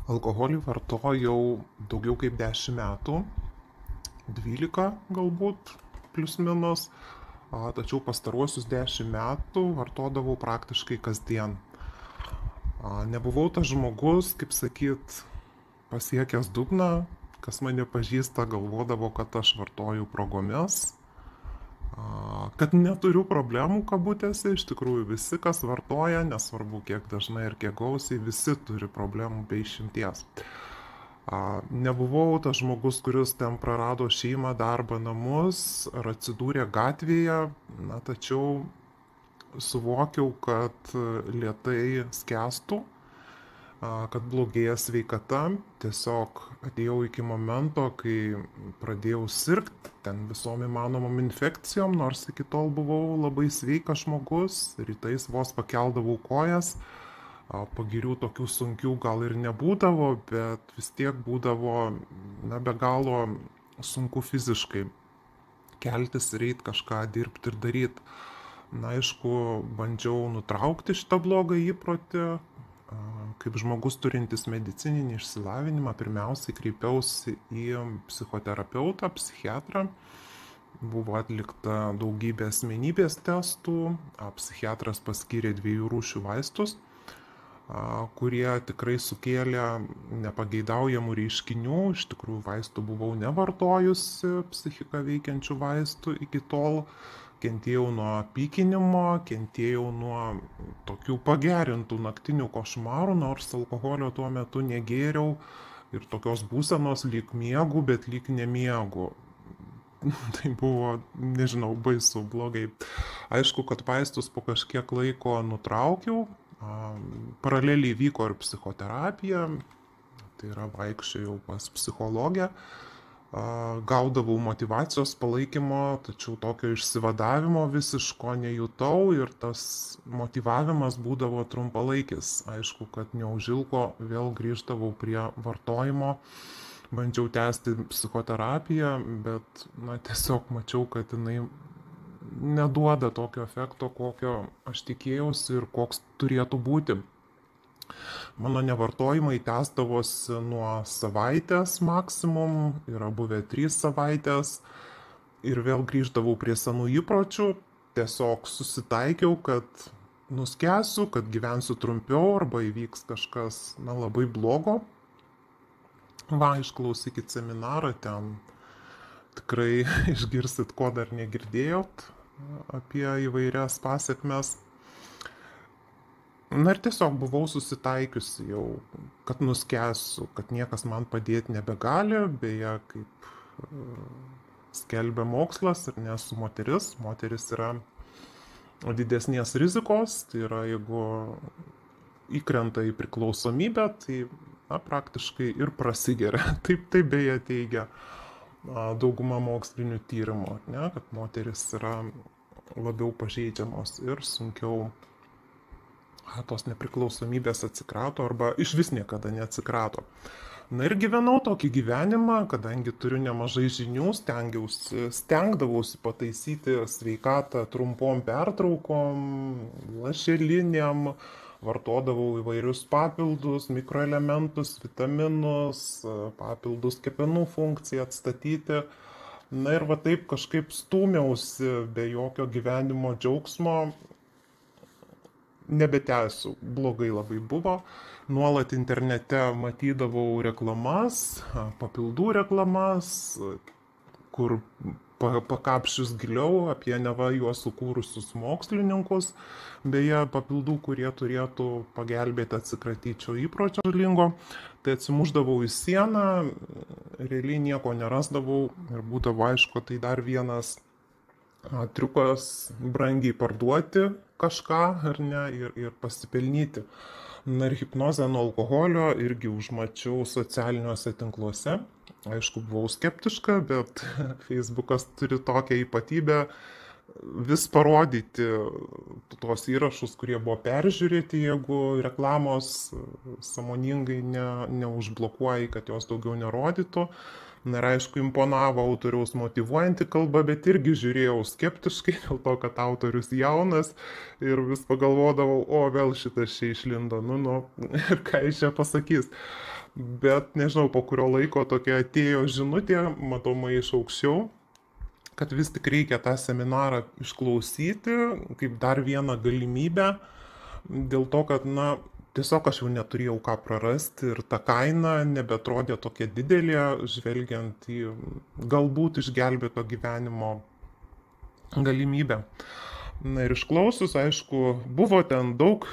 Alkoholį vartojau daugiau kaip 10 metų, 12 galbūt, plius minus, tačiau pastaruosius 10 metų vartodavau praktiškai kasdien. Nebuvau tas žmogus, kaip sakyt, pasiekęs dugną, kas mane pažįsta, galvodavo, kad aš vartoju progomis, kad neturiu problemų kabutėse, iš tikrųjų visi, kas vartoja, nesvarbu kiek dažnai ir kiek gausiai, visi turi problemų be išimties. Nebuvau tas žmogus, kuris ten prarado šeimą, darbą, namus ar atsidūrė gatvėje, tačiau suvokiau, kad lietai skęstų, kad blogėja sveikata. Tiesiog atėjau iki momento, kai pradėjau sirgti ten visom įmanomom infekcijom, nors iki tol buvau labai sveikas žmogus, rytais vos pakeldavau kojas, pagirių tokių sunkių gal ir nebūdavo, bet vis tiek būdavo be galo sunku fiziškai keltis ir eiti kažką dirbti ir daryti. Aišku, bandžiau nutraukti šitą blogą įprotį. Kaip žmogus turintis medicininį išsilavinimą, pirmiausiai kreipiausi į psichoterapeutą, psichiatrą. Buvo atlikta daugybė asmenybės testų, psichiatras paskyrė 2 rūšių vaistus, kurie tikrai sukėlė nepageidaujamų reiškinių. Iš tikrųjų, vaistų buvau nevartojusi, psichiką veikiančių vaistų iki tol. Kentėjau nuo pykinimo, kentėjau nuo tokių pagerintų naktinių košmarų, nors alkoholio tuo metu negėriau ir tokios būsenos lyg miegu, bet lyg nemiegu. Tai buvo, nežinau, baisu, blogai. Aišku, kad vaistus po kažkiek laiko nutraukiau, paraleliai vyko ir psichoterapija, tai yra vaikščiojau pas psichologę. Gaudavau motyvacijos palaikymo, tačiau tokio išsivadavimo visiško nejutau ir tas motyvavimas būdavo trumpalaikis. Aišku, kad neužilgo vėl grįždavau prie vartojimo, bandžiau tęsti psichoterapiją, bet tiesiog mačiau, kad jinai neduoda tokio efekto, kokio aš tikėjausi ir koks turėtų būti. Mano nevartojimai tęsdavosi nuo savaitės maksimum, yra buvę 3 savaitės ir vėl grįždavau prie senų įpročių, tiesiog susitaikiau, kad nuskęsiu, kad gyvensiu trumpiau arba įvyks kažkas labai blogo. Išklausykit seminarą, ten tikrai išgirsit, ko dar negirdėjot apie įvairias pasekmes. Ir tiesiog buvau susitaikiusi jau, kad nuskęsiu, kad niekas man padėti nebegali, beje, kaip skelbia mokslas, ir nesu moteris. Moteris yra didesnės rizikos, tai yra, jeigu įkrenta į priklausomybę, tai praktiškai ir prasigeria. Taip beje teigia dauguma mokslinių tyrimų, kad moteris yra labiau pažeidžiamos ir sunkiau tos nepriklausomybės atsikrato arba iš vis niekada neatsikrato. Ir gyvenau tokį gyvenimą, kadangi turiu nemažai žinių, stengdavausi pataisyti sveikatą trumpom pertraukom, lašelinėm, vartodavau įvairius papildus, mikroelementus, vitaminus, papildus kepenų funkcijai atstatyti. Ir taip kažkaip stūmiausi be jokio gyvenimo džiaugsmo. Nebetęsiu, blogai labai buvo. Nuolat internete matydavau reklamas, papildų reklamas, kur pakapšius giliau apie neva juos sukūrusius mokslininkus, beje, papildų, kurie turėtų pagelbėti atsikratyti šio įpročio žalingo. Tai atsimušdavau į sieną, realiai nieko nerasdavau ir būdavo aišku, tai dar vienas triukas brangiai parduoti kažką ar ne ir pasipelnyti. Ir hipnozę nuo alkoholio irgi užmačiau socialiniuose tinkluose. Aišku, buvau skeptiška, bet Facebookas turi tokią ypatybę vis parodyti tuos įrašus, kurie buvo peržiūrėti, jeigu reklamos sąmoningai neužblokuoji, kad jos daugiau nerodytų. Ir aišku, imponavo autoriaus motyvuojanti kalba, bet irgi žiūrėjau skeptiškai, dėl to, kad autorius jaunas ir vis pagalvodavau, vėl šitas čia išlindo, ir ką jis čia pasakys. bet nežinau, po kurio laiko tokia atėjo žinutė, matomai iš aukščiau, kad vis tik reikia tą seminarą išklausyti kaip dar vieną galimybę, dėl to, kad, na, tiesiog aš jau neturėjau ką prarasti ir ta kaina nebetrodė tokia didelė, žvelgiant į galbūt išgelbėto gyvenimo galimybę. Na ir išklausius, aišku, buvo ten daug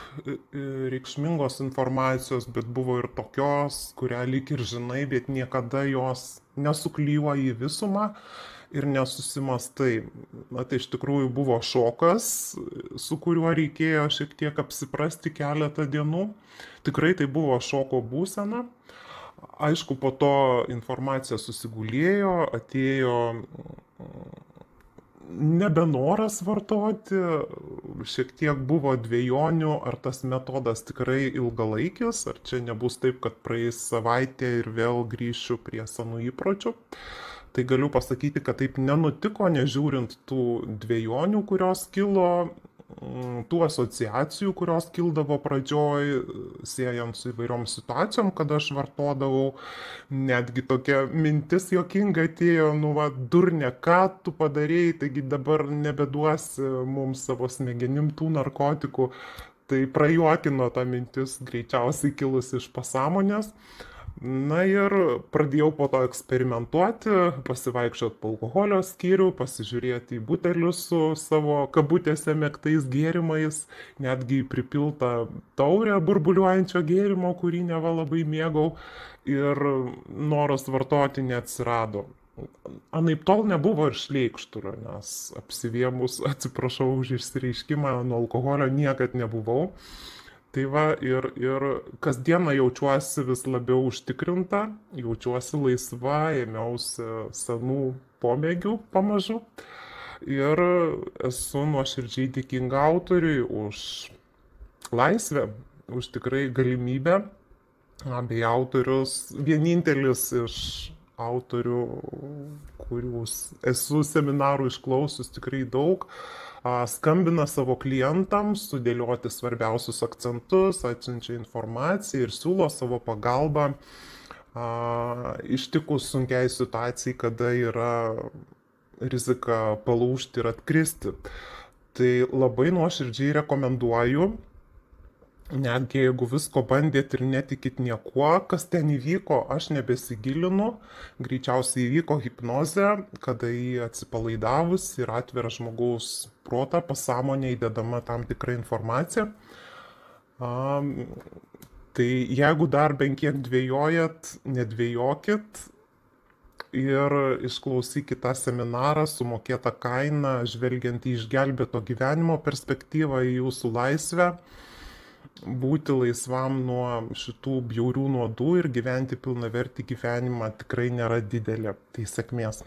reikšmingos informacijos, bet buvo ir tokios, kurią lyg ir žinai, bet niekada jos nesuklyjuoji į visumą ir nesusimastai. Na tai iš tikrųjų buvo šokas, su kuriuo reikėjo šiek tiek apsiprasti keletą dienų. Tikrai tai buvo šoko būsena. Aišku, po to informacija susigulėjo, atėjo nebenoras vartoti, šiek tiek buvo dvejonių, ar tas metodas tikrai ilgalaikis, ar čia nebus taip, kad praeis savaitė ir vėl grįšiu prie senų įpročių. Tai galiu pasakyti, kad taip nenutiko, nežiūrint tų dvejonių, kurios kilo, tų asociacijų, kurios kildavo pradžioj, siejant su įvairiom situacijom, kada aš vartodavau, netgi tokia mintis juokinga atėjo, nu va, durne, ką tu padarėjai, taigi dabar nebeduosi mums savo smegenim tų narkotikų. Tai prajuokino ta mintis greičiausiai kilusi iš pasąmonės. Na ir pradėjau po to eksperimentuoti, pasivaikščioti po alkoholio skyrių, pasižiūrėti į butelius su savo kabutėse mėgtais gėrimais, netgi pripiltą taurę burbuliuojančio gėrimo, kurį neva labai mėgau, ir noras vartoti neatsirado. Anaip tol nebuvo ir šleikštūro, nes apsivėmus, atsiprašau už išsireiškimą, nuo alkoholio niekad nebuvau. Tai va, ir kasdieną jaučiuosi vis labiau užtikrinta, jaučiuosi laisva, ėmiausi senų pomėgių pamažu ir esu nuoširdžiai dėkinga autoriui už laisvę, už tikrai galimybę. Bei autorius vienintelis iš autorių, kurių esu seminarų išklausius tikrai daug, skambina savo klientams, sudėlioti svarbiausius akcentus, atsiunčia informaciją ir siūlo savo pagalbą ištikus sunkiai situacijai, kada yra rizika palūžti ir atkristi. Tai labai nuoširdžiai rekomenduoju, netgi jeigu visko bandėt ir netikit niekuo, kas ten įvyko, aš nebesigilinu, greičiausiai įvyko hipnozė, kada jį atsipalaidavus ir atvira žmogaus protą, pasąmonė įdedama tam tikrą informaciją. Tai jeigu dar bent kiek dvejojat, nedvejokit ir išklausykit tą seminarą, sumokėtą kainą, žvelgiant į išgelbėto gyvenimo perspektyvą, į jūsų laisvę. Būti laisvam nuo šitų bjaurių nuodų ir gyventi pilnavertį gyvenimą tikrai nėra didelė. Tai sėkmės.